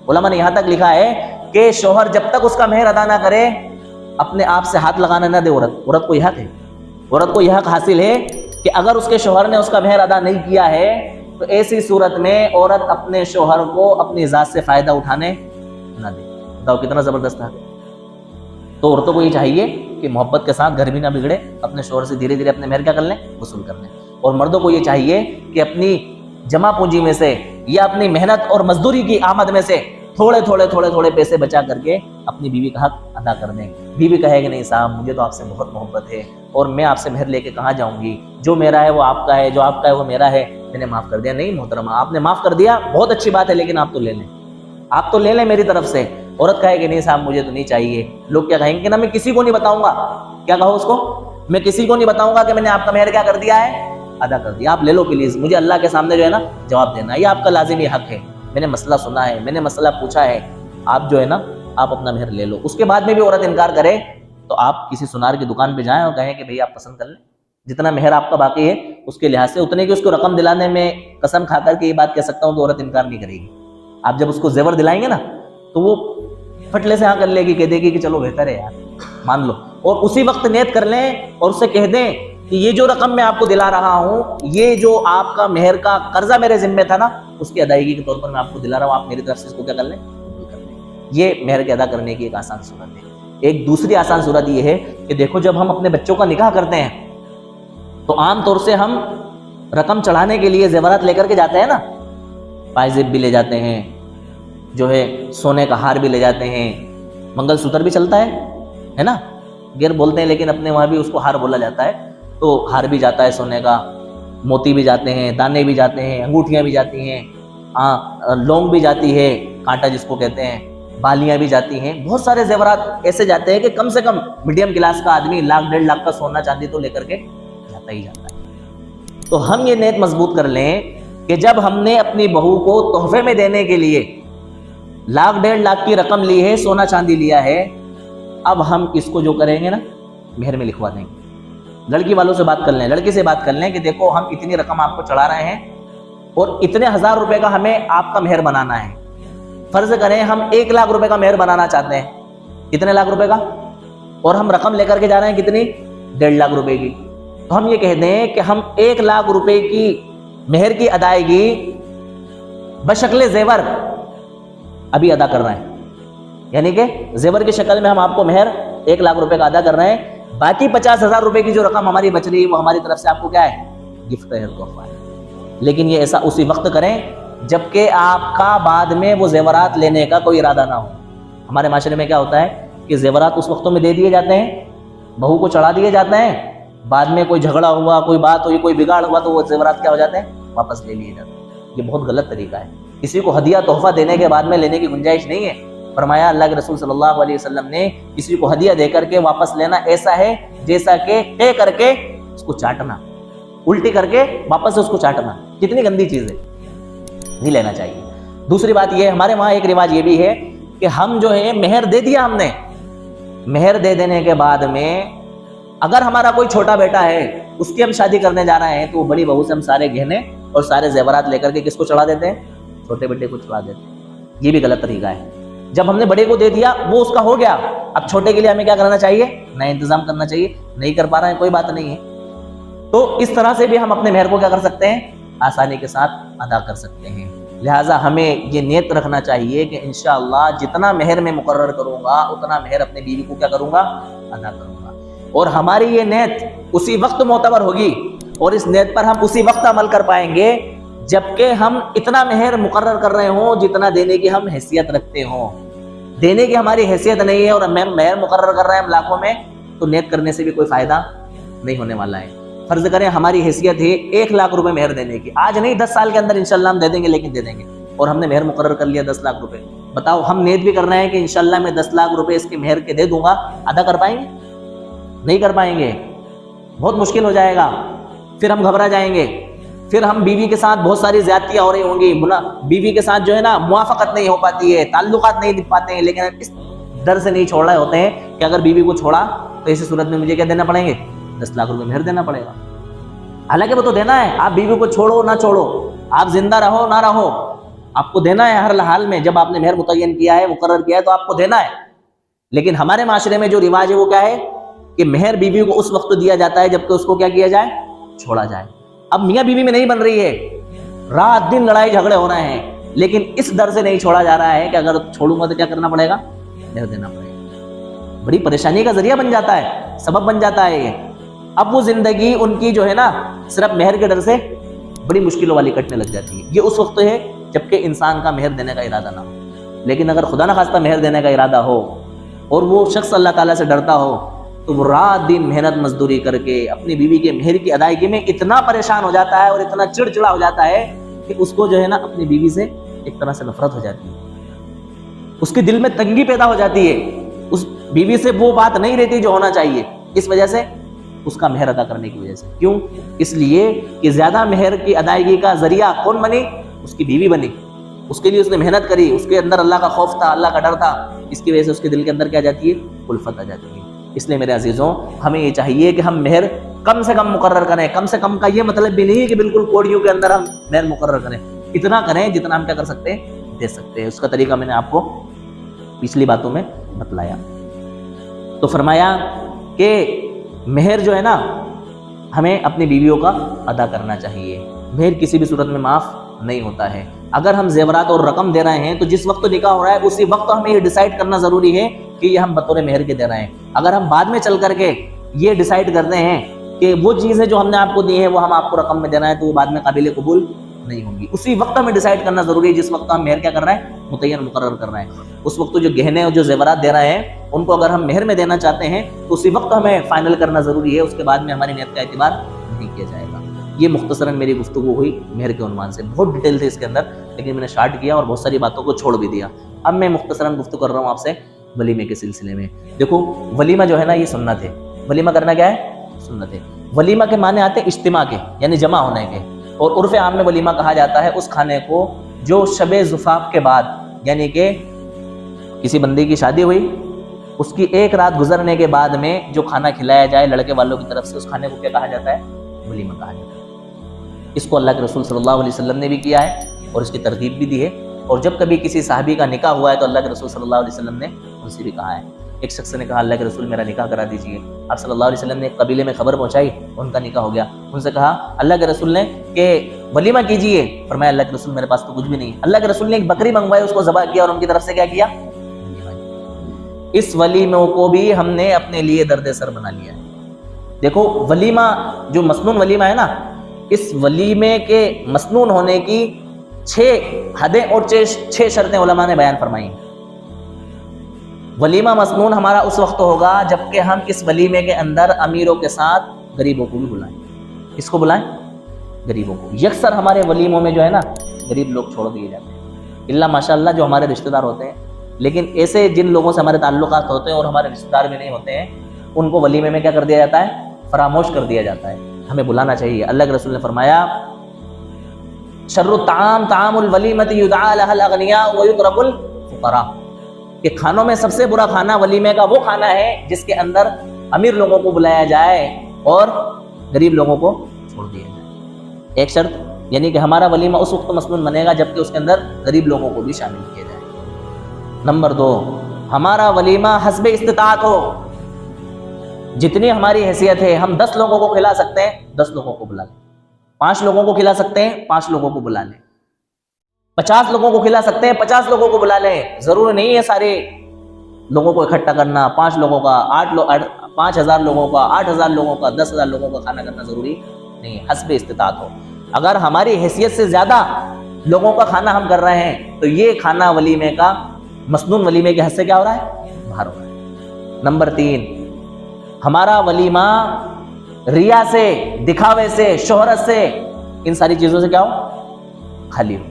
علماء نے یہاں تک لکھا ہے کہ شوہر جب تک اس کا مہر ادا نہ کرے اپنے آپ سے ہاتھ لگانا نہ دے. عورت کو یہ حق ہے، عورت کو یہ حق حاصل ہے کہ اگر اس کے شوہر نے اس کا مہر ادا نہیں کیا ہے تو ایسی صورت میں عورت اپنے شوہر کو اپنی ذات سے فائدہ اٹھانے نہ دے. بتاؤ کتنا زبردست حق ہے. تو عورتوں کو یہ چاہیے کہ محبت کے ساتھ گھر بھی نہ بگڑے، اپنے شوہر سے دھیرے دھیرے اپنے مہر کیا کر لیں؟ وصول کر لیں. اور مردوں کو یہ چاہیے کہ اپنی جمع پونجی میں سے یا اپنی محنت اور مزدوری کی آمد میں سے تھوڑے پیسے بچا کر کے اپنی بیوی کا حق ادا کر دیں. بیوی کہے کہ نہیں صاحب مجھے تو آپ سے بہت محبت ہے اور میں آپ سے مہر لے کے کہاں جاؤں گی، جو میرا ہے وہ آپ کا ہے، جو آپ کا ہے وہ میرا ہے، میں نے معاف کر دیا. نہیں محترمہ، آپ نے معاف کر دیا بہت اچھی بات ہے، لیکن آپ تو لے لیں، آپ تو لے لیں میری طرف سے. عورت کہے کہ نہیں صاحب مجھے تو نہیں چاہیے. لوگ کیا کہیں گے کہ نا میں کسی کو نہیں بتاؤں گا. کیا کہو اس کو؟ میں کسی کو نہیں بتاؤں گا کہ میں نے آپ کا مہر کیا کر دیا ہے؟ ادا کر دیا. آپ لے لو پلیز، مجھے اللہ کے سامنے جو ہے نا جواب دینا ہے، یہ آپ کا لازمی حق ہے. میں نے مسئلہ سنا ہے، میں نے مسئلہ پوچھا ہے، آپ جو ہے نا آپ اپنا مہر لے لو. اس کے بعد میں بھی عورت انکار کرے تو آپ کسی سنار کی دکان پہ جائیں اور کہیں کہ بھئی آپ پسند کر لیں، جتنا مہر آپ کا باقی ہے اس کے لحاظ سے اتنے کی اس کو رقم دلانے میں قسم کھا کر کے یہ بات کہہ سکتا ہوں کہ عورت انکار نہیں کرے گی. آپ جب اس کو زیور دلائیں گے نا تو وہ پھٹلے سے ہاں کر لے گی، کہہ دے گی کہ چلو بہتر ہے یار مان لو. اور اسی وقت نیت کر لیں اور اسے کہہ دیں کہ یہ جو رقم میں آپ کو دلا رہا ہوں، یہ جو آپ کا مہر کا قرضہ میرے ذمہ تھا نا، اس کی ادائیگی کے طور پر میں آپ کو دلا رہا ہوں، آپ میری طرف سے اس کو کیا کر لیں، قبول کر لیں۔ یہ مہر کے ادا کرنے کی ایک آسان صورت ہے۔ ایک دوسری آسان صورت یہ ہے کہ دیکھو جب ہم اپنے بچوں کا نکاح کرتے ہیں تو عام طور سے ہم رقم چڑھانے کے لیے زیورات لے کر کے جاتے ہیں نا، پائزیب بھی لے جاتے ہیں، جو ہے سونے کا ہار بھی لے جاتے ہیں، منگل سوتر بھی چلتا ہے نا، غیر بولتے ہیں لیکن اپنے وہاں بھی اس کو ہار بولا جاتا ہے، تو ہار بھی جاتا ہے سونے کا، موتی بھی جاتے ہیں، دانے بھی جاتے ہیں، انگوٹھیاں بھی جاتی ہیں، لونگ بھی جاتی ہے، کانٹا جس کو کہتے ہیں، بالیاں بھی جاتی ہیں، بہت سارے زیورات ایسے جاتے ہیں کہ کم سے کم میڈیم کلاس کا آدمی 1,00,000 1.5 لاکھ کا سونا چاندی تو لے کر کے جاتا ہی جاتا ہے۔ تو ہم یہ نیت مضبوط کر لیں کہ جب ہم نے اپنی بہو کو تحفے میں دینے کے لیے 1,00,000 1.5 لاکھ کی رقم لی ہے، سونا چاندی لیا ہے، اب ہم اس کو جو کریں گے نا مہر میں لکھوا دیں گے۔ لڑکی والوں سے بات کر لیں، لڑکی سے بات کر لیں کہ دیکھو ہم اتنی رقم آپ کو چڑھا رہے ہیں اور اتنے 1,000 روپے کا ہمیں آپ کا مہر بنانا ہے۔ فرض کریں ہم 1,00,000 روپے کا مہر بنانا چاہتے ہیں، کتنے لاکھ روپے کا، اور ہم رقم لے کر کے جا رہے ہیں کتنی، 1.5 لاکھ روپے کی، تو ہم یہ کہہ دیں کہ ہم 1,00,000 روپے کی مہر کی ادائیگی بشکل زیور ابھی ادا کر رہے ہیں، یعنی کہ زیور کی شکل میں ہم آپ کو مہر 1,00,000 روپے کا ادا کر رہے ہیں، باقی 50,000 روپے کی جو رقم ہماری بچ رہی ہے وہ ہماری طرف سے آپ کو کیا ہے، گفٹ ہے، تحفہ ہے۔ لیکن یہ ایسا اسی وقت کریں جبکہ آپ کا بعد میں وہ زیورات لینے کا کوئی ارادہ نہ ہو۔ ہمارے معاشرے میں کیا ہوتا ہے کہ زیورات اس وقتوں میں دے دیے جاتے ہیں، بہو کو چڑھا دیے جاتے ہیں، بعد میں کوئی جھگڑا ہوا، کوئی بات ہوئی، کوئی بگاڑ ہوا تو وہ زیورات کیا ہو جاتے ہیں، واپس لے لیے جاتے ہیں۔ یہ بہت غلط طریقہ ہے، کسی کو ہدیہ تحفہ دینے کے بعد میں لینے کی گنجائش نہیں ہے۔ فرمایا اللہ کے رسول صلی اللہ علیہ وسلم نے کسی کو ہدیہ دے کر کے واپس لینا ایسا ہے جیسا کہ کر کے اس کو چاٹنا، الٹی کر کے واپس اس کو چاٹنا، کتنی گندی چیز ہے، نہیں لینا چاہیے۔ دوسری بات یہ، ہمارے وہاں ایک رواج یہ بھی ہے کہ ہم جو ہے مہر دے دیا ہم نے، مہر دے دینے کے بعد میں اگر ہمارا کوئی چھوٹا بیٹا ہے اس کی ہم شادی کرنے جا رہے ہیں تو وہ بڑی بہو سے ہم سارے گہنے اور سارے زیورات لے کر کے کس کو چڑھا دیتے ہیں، چھوٹے بیٹے کو چڑھا دیتے ہیں۔ یہ بھی غلط طریقہ ہے۔ جب ہم نے بڑے کو دے دیا وہ اس کا ہو گیا، اب چھوٹے کے لیے ہمیں کیا کرنا چاہیے، نیا انتظام کرنا چاہیے۔ نہیں کر پا رہے ہیں کوئی بات نہیں ہے، تو اس طرح سے بھی ہم اپنے مہر کو کیا کر سکتے ہیں، آسانی کے ساتھ ادا کر سکتے ہیں۔ لہٰذا ہمیں یہ نیت رکھنا چاہیے کہ انشاءاللہ جتنا مہر میں مقرر کروں گا اتنا مہر اپنے بیوی کو کیا کروں گا، ادا کروں گا، اور ہماری یہ نیت اسی وقت معتبر ہوگی اور اس نیت پر ہم اسی وقت عمل کر پائیں گے جبکہ ہم اتنا مہر مقرر کر رہے ہوں جتنا دینے کی ہم حیثیت رکھتے ہوں۔ دینے کی ہماری حیثیت نہیں ہے اور ہم مہر مقرر کر رہے ہیں ہم لاکھوں میں، تو نیت کرنے سے بھی کوئی فائدہ نہیں ہونے والا ہے۔ فرض کریں ہماری حیثیت ہے 1,00,000 روپے مہر دینے کی، آج نہیں 10 سال کے اندر انشاءاللہ ہم دے دیں گے، لیکن دے دیں گے، اور ہم نے مہر مقرر کر لیا 10 لاکھ روپے۔ بتاؤ ہم نیت بھی کر رہے ہیں کہ انشاءاللہ میں 10 لاکھ روپے اس کے مہر کے دے دوں گا، ادا کر پائیں گے؟ نہیں کر پائیں گے، بہت مشکل ہو جائے گا، پھر ہم گھبرا جائیں گے، پھر ہم بیوی کے ساتھ بہت ساری زیادتیاں ہو رہی ہوں گی، بیوی کے ساتھ جو ہے نا موافقت نہیں ہو پاتی ہے، تعلقات نہیں دکھ پاتے ہیں، لیکن اس ڈر سے نہیں چھوڑ رہے ہوتے ہیں کہ اگر بیوی کو چھوڑا تو ایسی صورت میں مجھے کیا دینا پڑیں گے، 10 لاکھ روپے مہر دینا پڑے گا۔ حالانکہ وہ تو دینا ہے، آپ بیوی کو چھوڑو نہ چھوڑو، آپ زندہ رہو نہ رہو، آپ کو دینا ہے ہر حال میں، جب آپ نے مہر متعین کیا ہے، مقرر کیا ہے تو آپ کو دینا ہے۔ لیکن ہمارے معاشرے میں جو رواج ہے وہ کیا ہے کہ مہر بیوی کو اس وقت دیا جاتا ہے جبکہ اس کو کیا کیا جائے، چھوڑا جائے۔ اب میاں بیوی میں نہیں بن رہی ہے، رات دن لڑائی جھگڑے ہو رہے ہیں، لیکن اس ڈر سے نہیں چھوڑا جا رہا ہے کہ اگر چھوڑوں گا تو کیا کرنا پڑے گا، مہر دینا پڑے گا۔ بڑی پریشانی کا ذریعہ بن جاتا ہے، سبب بن جاتا ہے یہ۔ اب وہ زندگی ان کی جو ہے نا صرف مہر کے ڈر سے بڑی مشکلوں والی کٹنے لگ جاتی ہے۔ یہ اس وقت ہے جبکہ انسان کا مہر دینے کا ارادہ نہ ہو، لیکن اگر خدا نہ خواستہ مہر دینے کا ارادہ ہو اور وہ شخص اللہ تعالیٰ سے ڈرتا ہو تو وہ رات دن محنت مزدوری کر کے اپنی بیوی کے مہر کی ادائیگی میں اتنا پریشان ہو جاتا ہے اور اتنا چڑچڑا ہو جاتا ہے کہ اس کو جو ہے نا اپنی بیوی سے ایک طرح سے نفرت ہو جاتی ہے، اس کے دل میں تنگی پیدا ہو جاتی ہے، اس بیوی سے وہ بات نہیں رہتی جو ہونا چاہیے، اس وجہ سے اس کا مہر ادا کرنے کی وجہ سے۔ کیوں؟ اس لیے کہ زیادہ مہر کی ادائیگی کا ذریعہ کون بنی؟ اس کی بیوی بنی، اس کے لیے اس نے محنت کری، اس کے اندر اللہ کا خوف تھا، اللہ کا ڈر تھا، اس کی وجہ سے اس کے دل کے اندر کیا جاتی ہے، الفت آ جاتی ہے۔ اس لیے میرے عزیزوں ہمیں یہ چاہیے کہ ہم مہر کم سے کم مقرر کریں۔ کم سے کم کا یہ مطلب بھی نہیں ہے کہ بالکل کوڑیوں کے اندر ہم مہر مقرر کریں، اتنا کریں جتنا ہم کیا کر سکتے ہیں، دے سکتے ہیں۔ اس کا طریقہ میں نے آپ کو پچھلی باتوں میں بتلایا۔ تو فرمایا کہ مہر جو ہے نا ہمیں اپنی بیویوں کا ادا کرنا چاہیے. مہر کسی بھی صورت میں معاف نہیں ہوتا ہے. اگر ہم زیورات اور رقم دے رہے ہیں تو جس وقت نکاح ہو رہا ہے اسی وقت ہمیں یہ ڈیسائیڈ کرنا ضروری ہے کہ یہ ہم بطور مہر کے دے رہے ہیں. اگر ہم بعد میں چل کر کے یہ ڈیسائیڈ کرتے ہیں کہ وہ چیزیں جو ہم نے آپ کو دی ہیں وہ ہم آپ کو رقم میں دے رہے ہیں تو وہ بعد میں قابل قبول نہیں ہوں گی. اسی وقت ہمیں ڈیسائیڈ کرنا ضروری ہے جس وقت ہم مہر کیا کر رہے ہیں, متعین مقرر کر رہے ہیں. اس وقت جو گہنے اور جو زیورات دے رہے ہیں ان کو اگر ہم مہر میں دینا چاہتے ہیں تو اسی وقت ہمیں فائنل کرنا ضروری ہے, اس کے بعد میں ہماری نیت کا اعتبار نہیں کیا جائے گا. یہ مختصراً میری گفتگو ہوئی مہر کے عنوان سے. بہت ڈیٹیل تھے اس کے اندر لیکن میں نے شارٹ کیا اور بہت ساری باتوں کو چھوڑ بھی دیا. اب میں مختصراً گفتگو کر رہا ہوں آپ سے ولیمے کے سلسلے میں. دیکھو ولیمہ جو ہے نا یہ سنت ہے. ولیمہ کرنا کیا ہے؟ سنت ہے. ولیمہ کے معنی آتے ہیں اجتماع کے, یعنی جمع ہونے کے. اور عرف عام میں ولیمہ کہا جاتا ہے اس کھانے کو جو شب زفاف کے بعد, یعنی کہ کسی بندے کی شادی ہوئی اس کی ایک رات گزرنے کے بعد میں جو کھانا کھلایا جائے لڑکے والوں کی طرف سے, اس کھانے کو کیا کہا جاتا ہے؟ ولیمہ کہا جاتا ہے. اس کو اللہ کے رسول صلی اللہ علیہ وسلم نے بھی کیا ہے اور اس کی ترغیب بھی دی ہے. اور جب کبھی کسی صحابی کا نکاح ہوا ہے تو اللہ کے رسول صلی اللہ علیہ وسلم نے ان سے بھی کہا ہے. ایک شخص نے کہا اللہ کے رسول میرا نکاح کرا دیجیے. آپ صلی اللہ علیہ وسلم نے ایک قبیلے میں خبر پہنچائی, ان کا نکاح ہو گیا. ان سے کہا اللہ کے رسول نے کہ ولیمہ کیجیے. فرمایا اللہ کے رسول میرے پاس تو کچھ بھی نہیں. اللہ کے رسول نے ایک بکری منگوائی, اس کو ذبح کیا اور ان کی طرف سے کیا کیا؟ اس ولیموں کو بھی ہم نے اپنے لیے درد سر بنا لیا ہے. دیکھو ولیمہ جو مسنون ولیمہ ہے نا, اس ولیمے کے مسنون ہونے کی 6 حدیں اور 6 شرطیں علماء نے بیان فرمائی ہیں. ولیمہ مسنون ہمارا اس وقت ہوگا جبکہ ہم اس ولیمے کے اندر امیروں کے ساتھ غریبوں کو بھی بلائیں. کس کو بلائیں؟ غریبوں کو. یکسر ہمارے ولیموں میں جو ہے نا غریب لوگ چھوڑ دیے جاتے ہیں, اللہ ماشاء اللہ جو ہمارے رشتہ دار ہوتے ہیں. لیکن ایسے جن لوگوں سے ہمارے تعلقات ہوتے ہیں اور ہمارے رشتہ دار بھی نہیں ہوتے ہیں ان کو ولیمے میں کیا کر دیا جاتا ہے؟ فراموش کر دیا جاتا ہے. ہمیں بلانا چاہیے. اللہ کے رسول نے فرمایا شر الطعام طعام الولیمۃ یدعى لها الاغنیاء ویترک الفقراء, کہ کھانوں میں سب سے برا کھانا ولیمے کا وہ کھانا ہے جس کے اندر امیر لوگوں کو بلایا جائے اور غریب لوگوں کو چھوڑ دیا جائے. ایک شرط یعنی کہ ہمارا ولیمہ اس وقت مسنون بنے گا جبکہ اس کے اندر غریب لوگوں کو بھی شامل کیا جائے. نمبر 2, ہمارا ولیمہ حسب استطاعت ہو. جتنی ہماری حیثیت ہے, ہم 10 لوگوں کو کھلا سکتے ہیں 10 لوگوں کو بلا لیں. 5 لوگوں کو کھلا سکتے ہیں 5 لوگوں کو بلا لیں. 50 لوگوں کو کھلا سکتے ہیں 50 لوگوں کو بلا لیں. ضروری نہیں ہے سارے لوگوں کو اکٹھا کرنا. 5 لوگوں کا 5,000 لوگوں کا 8,000 لوگوں کا 10,000 لوگوں کا کھانا کرنا ضروری نہیں ہے. حسب استطاعت ہو. اگر ہماری حیثیت سے زیادہ لوگوں کا کھانا ہم کر رہے ہیں تو یہ کھانا ولیمے کا مسنون ولیمے کے حد سے کیا ہو رہا ہے؟ باہر ہو رہا ہے. نمبر 3, ہمارا ولیمہ ریا سے, دکھاوے سے, شہرت سے, ان ساری چیزوں سے کیا ہو؟ خالی ہو.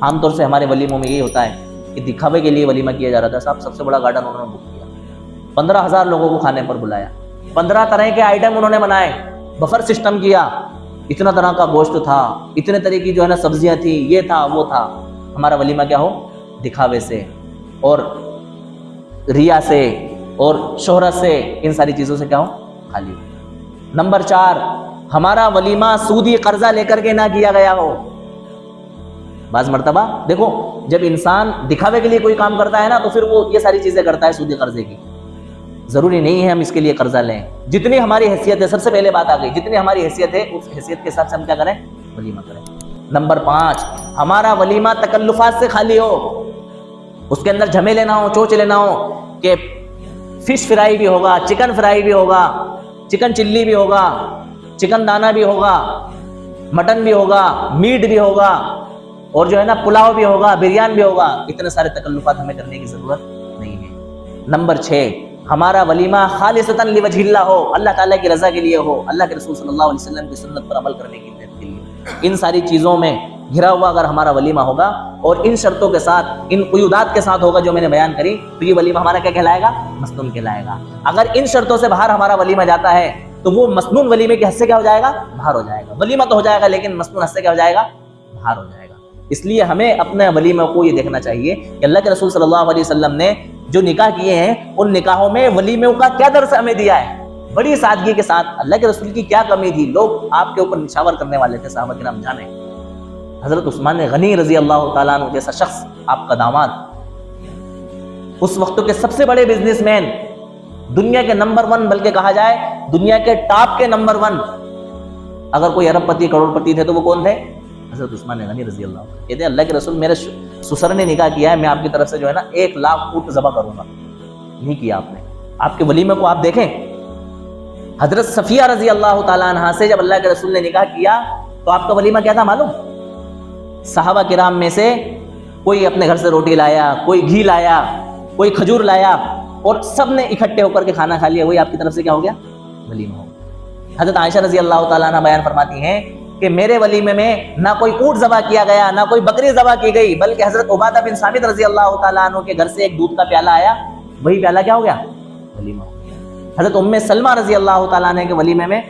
عام طور سے ہمارے ولیموں میں یہی ہوتا ہے کہ دکھاوے کے لیے ولیمہ کیا جا رہا تھا. صاحب سب سے بڑا گارڈن انہوں نے بک کیا, 15,000 لوگوں کو کھانے پر بلایا, 15 طرح کے آئٹم انہوں نے بنائے, بفر سسٹم کیا, اتنا طرح کا گوشت تھا, اتنے طرح کی جو ہے نا سبزیاں تھیں, یہ تھا وہ تھا. ہمارا ولیمہ کیا ہو؟ دکھاوے سے اور ریا سے اور شہرت سے, ان ساری چیزوں سے کیا ہو؟ خالی ہو. نمبر 4, ہمارا ولیمہ سودی قرضہ لے کر کے نہ کیا گیا ہو. بعض مرتبہ دیکھو جب انسان دکھاوے کے لیے کوئی کام کرتا ہے نا تو پھر وہ یہ ساری چیزیں کرتا ہے سودی قرضے کی. ضروری نہیں ہے ہم اس کے لیے قرضہ لیں. جتنی ہماری حیثیت ہے, سب سے پہلے بات آ گئی, جتنی ہماری حیثیت ہے اس حیثیت کے حساب سے ہم کیا کریں؟ ولیمہ کریں. نمبر 5, ہمارا ولیمہ تکلفات سے خالی ہو. اس کے اندر جھمیلے نہ ہو, چوچلے نہ ہو کہ فش فرائی بھی ہوگا, چکن فرائی بھی ہوگا, چکن چلی بھی ہوگا, چکن دانا بھی ہوگا, مٹن بھی ہوگا, میٹ بھی ہوگا اور جو ہے نا پلاؤ بھی ہوگا, بریان بھی ہوگا. اتنے سارے تکلفات ہمیں کرنے کی ضرورت نہیں ہے. نمبر 6, ہمارا ولیمہ خالصتاً لوجہ اللہ ہو, اللہ تعالیٰ کی رضا کے لیے ہو, اللہ کے رسول صلی اللہ علیہ وسلم کی سنت پر عمل کرنے کی نیت کے لیے. ان ساری چیزوں میں گھرا ہوا اگر ہمارا ولیمہ ہوگا اور ان شرطوں کے ساتھ, ان قیودات کے ساتھ ہوگا جو میں نے بیان کری, تو یہ ولیمہ ہمارا کیا کہلائے گا؟ مسنون کہلائے گا. اگر ان شرطوں سے باہر ہمارا ولیمہ جاتا ہے تو وہ مسنون ولیمے کے حد سے کیا ہو جائے گا؟ باہر ہو جائے گا. ولیمہ تو ہو جائے گا لیکن مسنون حد سے کیا ہو جائے گا؟ باہر ہو جائے گا. اس لیے ہمیں اپنے ولیمہ کو یہ دیکھنا چاہیے کہ اللہ کے رسول صلی اللہ علیہ وسلم نے جو نکاح کیے ہیں ان نکاحوں میں ولیموں کا کیا درس ہمیں دیا ہے. بڑی سادگی کے ساتھ. اللہ کے رسول کی کیا کمی تھی؟ لوگ آپ کے اوپر نشاور کرنے والے تھے, صحابہ کرام جانے. حضرت عثمان غنی رضی اللہ تعالیٰ عنہ جیسا شخص, آپ کا داماد, اس وقت کے سب سے بڑے بزنس مین, دنیا کے نمبر 1 بلکہ کہا جائے دنیا کے ٹاپ کے نمبر 1 اگر کوئی ارب پتی کروڑ پتی تھے تو وہ کون تھے؟ حضرت عثمان غنی رضی اللہ عنہ. کہتے ہیں اللہ کے رسول میرے سسر نے نکاح کیا ہے، میں آپ کی طرف سے جو ہے نا 1,00,000 اونٹ ذبح کروں گا. نہیں کیا آپ نے. آپ کے ولیمے کو آپ دیکھیں، حضرت صفیہ رضی اللہ تعالیٰ عنہ سے جب اللہ کے رسول نے نکاح کیا تو آپ کا ولیمہ کیا تھا معلوم؟ صحابہ کرام میں سے کوئی اپنے گھر سے روٹی لایا، کوئی گھی لایا، کوئی کھجور لایا، اور سب نے اکٹھے ہو کر کے کھانا کھا لیا. وہی آپ کی طرف سے کیا ہو گیا؟ ولیمہ ہو گیا. حضرت عائشہ رضی اللہ تعالیٰ عنہ بیان فرماتی ہیں کہ میرے ولیمے میں نہ کوئی اونٹ ذبح کیا گیا، نہ کوئی بکری ذبح کی گئی، بلکہ حضرت عبادہ بن صامت رضی اللہ تعالیٰ عنہ کے گھر سے ایک دودھ کا پیالہ آیا، وہی پیالہ کیا ہو گیا؟ ولیمہ ہو گیا. حضرت ام سلمہ رضی اللہ تعالیٰ عنہ کے ولیمے میں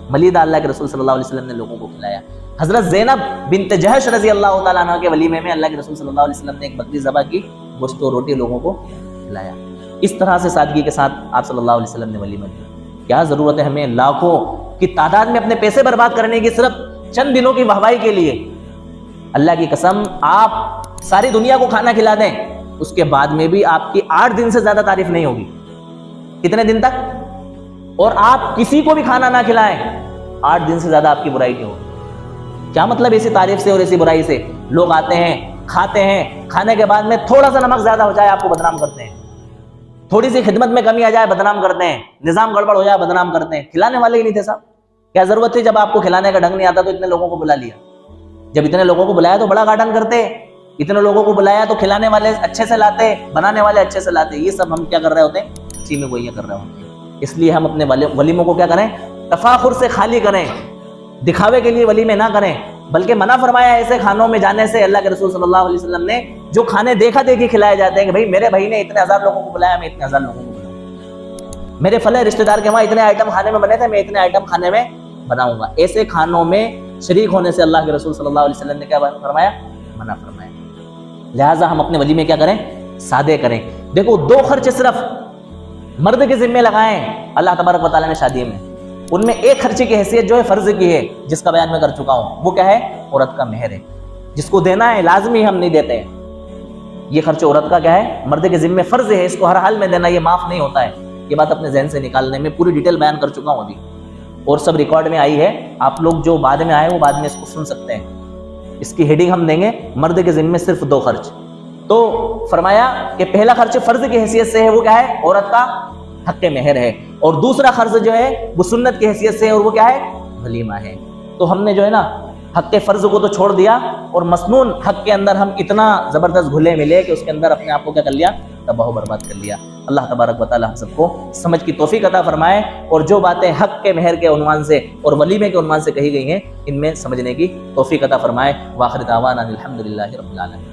ملیدہ اللہ کے رسول صلی اللہ علیہ وسلم نے لوگوں کو کھلایا. حضرت زینب بنت جہش رضی اللہ تعالیٰ عنہ کے ولیمے میں اللہ کے رسول صلی اللہ علیہ وسلم نے ایک بکری ذبح کی، گوشت و روٹی لوگوں کو کھلایا. اس طرح سے سادگی کے ساتھ آپ صلی اللہ علیہ وسلم نے ولیمہ کیا. کیا ضرورت ہے ہمیں لاکھوں کی تعداد میں اپنے پیسے برباد کرنے کی صرف چند دنوں کی واہوائی کے لیے؟ اللہ کی قسم آپ ساری دنیا کو کھانا کھلا دیں، اس کے بعد میں بھی آپ کی 8 دن سے زیادہ تعریف نہیں ہوگی. کتنے دن تک؟ اور آپ کسی کو بھی کھانا نہ کھلائیں، 8 دن سے زیادہ آپ کی برائی نہیں ہوگی. کیا مطلب ایسی تعریف سے اور ایسی برائی سے؟ لوگ آتے ہیں، کھاتے ہیں، کھانے کے بعد میں تھوڑا سا نمک زیادہ ہو جائے آپ کو بدنام کرتے ہیں، تھوڑی سی خدمت میں کمی آ جائے بدنام کرتے ہیں، نظام گڑبڑ ہو جائے بدنام کرتے ہیں. کھلانے والے ہی نہیں تھے صاحب. کیا ضرورت تھی جب آپ کو کھلانے کا ڈھنگ نہیں آتا تو اتنے لوگوں کو بلا لیا؟ جب اتنے لوگوں کو بلایا تو بڑا گارڈن کرتے، اتنے لوگوں کو بلایا تو کھلانے والے اچھے سے لاتے، بنانے والے اچھے سے لاتے. یہ سب ہم کیا کر رہے ہوتے ہیں؟ اسی میں گوئیاں کر رہے ہوتے ہیں. اس لیے ہم اپنے ولیموں کو کیا کریں؟ تفاخر سے خالی کریں، دکھاوے کے لیے ولیمے نہ کریں، بلکہ منع فرمایا ایسے کھانوں میں جانے سے. اللہ کے رسول صلی اللہ علیہ وسلم نے جو کھانے دیکھا دیکھی کھلائے جاتے ہیں کہ بھائی میرے بھائی نے اتنے 1000 لوگوں کو بلایا، میں اتنے 1000 لوگوں کو بلاؤں، میرے فلاں رشتہ دار کے وہاں اتنے آئٹم کھانے میں بنے تھے، میں اتنے آئٹم کھانے میں بناؤں گا. ایسے کھانوں میں شریک ہونے سے اللہ کے رسول صلی اللہ علیہ وسلم نے کیا فرمایا؟ منع فرمایا. لہٰذا ہم اپنے ولیمے کیا کریں؟ سادے کریں. دیکھو 2 خرچ صرف مرد کے ذمے لگائیں اللہ تبارک و تعالیٰ نے شادی میں، ان میں ایک خرچے کی حیثیت جو ہے فرض کی ہے، جس کا بیان میں کر چکا ہوں. وہ کیا ہے؟ عورت کا مہر ہے، جس کو دینا ہے، لازمی ہم نہیں دیتے ہیں. یہ خرچ عورت کا کیا ہے؟ مرد کے ذمے فرض ہے، اس کو ہر حال میں دینا، یہ معاف نہیں ہوتا ہے. یہ بات اپنے ذہن سے نکالنے میں پوری ڈیٹیل بیان کر چکا ہوں ابھی، اور سب ریکارڈ میں آئی ہے. آپ لوگ جو بعد میں آئے وہ بعد میں اس کو سن سکتے ہیں. اس کی ہیڈنگ ہم دیں گے مرد کے ذمے صرف 2 خرچ. تو فرمایا کہ پہلا خرچ فرض کی حیثیت سے ہے، وہ کیا ہے؟ عورت کا حق مہر ہے. اور دوسرا خرچ جو ہے وہ سنت کی حیثیت سے ہے، اور وہ کیا ہے؟ ولیمہ ہے. تو ہم نے جو ہے نا حق فرض کو تو چھوڑ دیا، اور مسنون حق کے اندر ہم اتنا زبردست گھلے ملے کہ اس کے اندر اپنے آپ کو کیا کر لیا؟ تباہ و برباد کر لیا. اللہ تبارک و تعالی ہم سب کو سمجھ کی توفیق عطا فرمائے، اور جو باتیں حق کے مہر کے عنوان سے اور ولیمے کے عنوان سے کہی گئی ہیں ان میں سمجھنے کی توفیق عطا فرمائے. وآخر دعوانا الحمدللہ رب العالمین.